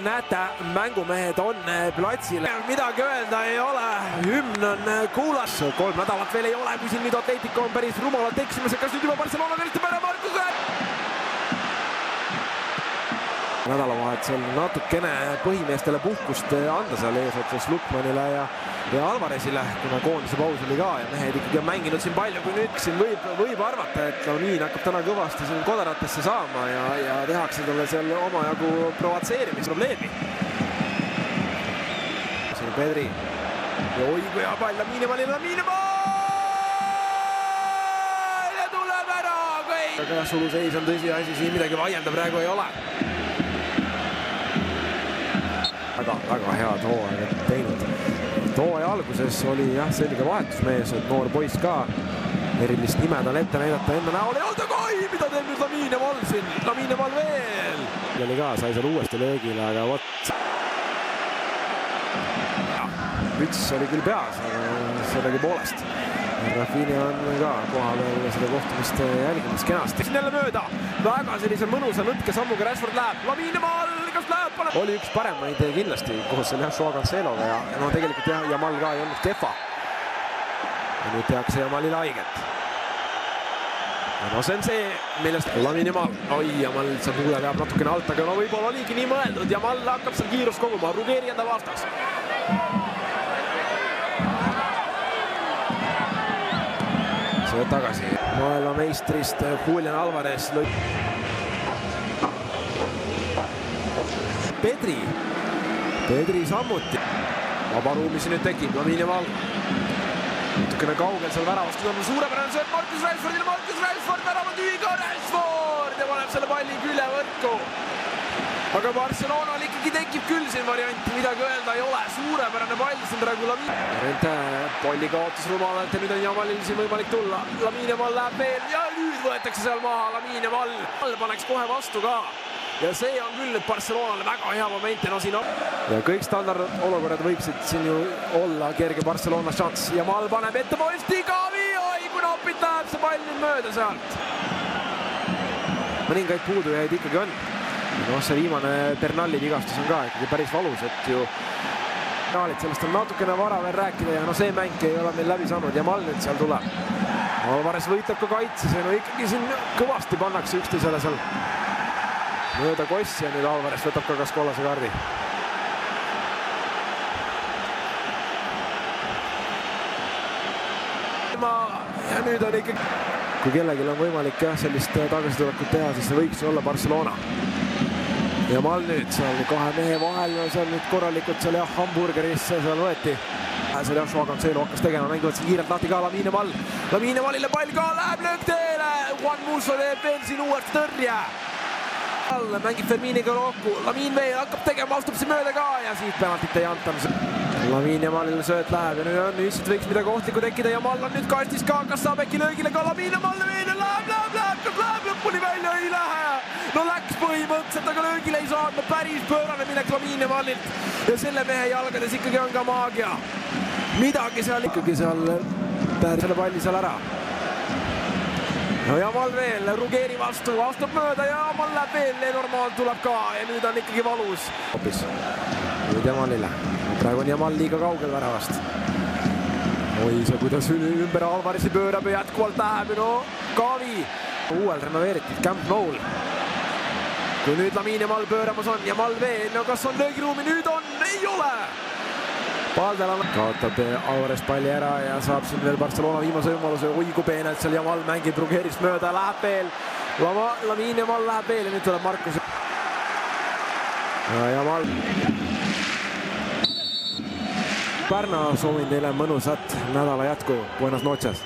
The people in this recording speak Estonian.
näete, mängumehed on platsil. Midagi öelda ei ole, hümn on kuulas. 3 nädalat veel ei ole, kui siin nüüd Atletico on päris rumalalt eksimas. Kas nüüd juba Barcelona kõlistab ära Marcuse? Nädalavahetusel natukene põhimeestele puhkust anda seal eesotsas Lukmanile ja Alvarezile, kuna koondise paus oli ka ja mehed ikkagi on mänginud siin palju, kui nüüd siin võib arvata, et Lamin hakkab täna kõvasti siin kodaratesse saama ja tehakse talle seal omajagu provotseerimisprobleemi. Siin on Pedri ja oi kui hea pall Lamine pall ja tuleb ära kõik. Aga suluseis on tõsiasi, siin midagi vaielda praegu ei ole. Väga head hooaega teinud. Hooaja alguses oli jah selge vahetusmees, et noor poiss ka erilist nime tal ette näidata enda näol ei olnud, aga oi, mida teeb nüüd Lamine Mal siin, Lamine Mal veel. Oli ka, sai seal uuesti löögile, aga vot. Müts oli küll peas, aga sellegi poolest. Rafinha on ka koha peal seda kohtumist jälgimas kenasti. Siin jälle mööda, väga sellise mõnusa lõtke sammuga Rashford läheb, Lamine Mal, kas läheb? Oli üks paremaid kindlasti koos selle Joao Canceloga ja no tegelikult jah, Jamal ka ei olnud kehva. Ja nüüd tehakse Jamalile haiget. Ja no see on see, millest Lamine Mal, oi, Jamal seal tuule veab natukene alt, aga no võib-olla oligi nii mõeldud. Jamal hakkab seal kiirust koguma, Ruggeri enda vastas. See tagasi. Maailma meistrist Julian Alvarez lõi. Pedri sammuti. Vabaruumi siin nüüd tekib, Lamine Mal. Natukene kaugel seal väravast, nüüd on suurepärane sööt Marcus Rashford, värava tühiga Rashford ja paneb selle palli külevõrku. Aga Barcelonal ikkagi tekib küll siin varianti, midagi öelda ei ole. Suurepärane pall siin praegu Lamine. Rente palli kaotus rumalalt ja nüüd on Jamalil siin võimalik tulla. Lamine Mal läheb veel ja nüüd võetakse seal maha Lamine Mal. Paneks kohe vastu ka. Ja see on küll nüüd Barcelonale väga hea moment. No siin on. Ja kõik standardolukorrad võiksid siin ju olla kerge Barcelona šans. Ja Mal paneb ette posti Gavi. Oi, kui napid läheb see pall nüüd mööda sealt. Mõningaid puudujaid ikkagi on. No see viimane Bernali vigastus on ka ikkagi päris valus, et ju sellest on natukene vara veel rääkida ja no see mäng ei ole meil läbi saanud ja Mal nüüd seal tuleb. Alvarez võitleb ka kaitses ja no ikkagi siin kõvasti pannakse üksteisele seal mööda kossi ja nüüd Alvarez võtab ka kas kollase kaardi. Ja nüüd on ikkagi, kui kellelgi on võimalik jah sellist tagasitulekut teha, siis see võiks olla Barcelona. Ja Mal nüüd seal 2 mehe vahel, seal nüüd korralikult seal jah hamburgerisse seal võeti. Seal jah Joao Cancelo hakkas tegema, mängivad siin kiirelt lahti ka Lamine Mal. Lamine Malile pall ka läheb löökteele. Juan Musso teeb veel siin uuesti tõrje. Mängib Ferminiga roku. Lamine veel hakkab tegema, astub siin mööda ka ja siit penaltit ei anta. Lamine Malile sööt läheb ja nüüd on ühiselt võiks midagi ohtlikku tekkida ja Mal on nüüd kastis ka, kas saab äkki löögile ka Lamine Malle veel läheb lõpuni välja, ei lähe. No läks põhimõtteliselt, aga löögile ei saanud, no päris pöörane minek Lamine Mallilt ja selle mehe jalgades ikkagi on ka maagia. Midagi seal ikkagi seal selle palli seal ära. No Jamal veel, Ruggeri vastu, astub mööda ja Jamal läheb veel, Lenormand tuleb ka ja nüüd on ikkagi valus. Hoopis, nüüd Jamalile. Praegu on Jamal liiga kaugel väravast. Oi, see kuidas ümber Alvarezi pöörab ja jätkuvalt läheb, no Gavi. Uuel renoveeritud Camp Noul. Kui nüüd Lamine Mal pööramas on ja Mal veel, no kas on löögiruumi, nüüd on, ei ole. Paldel kaotab Alvarez palli ära ja saab siin veel Barcelona viimase võimaluse. Oi, kui peenelt seal Jamal mängib Ruggerist mööda, läheb veel. Lamine Mal läheb veel ja nüüd tuleb Marcus. Ja Jamal. Pärna soovin teile mõnusat nädala jätku. Buenas noches.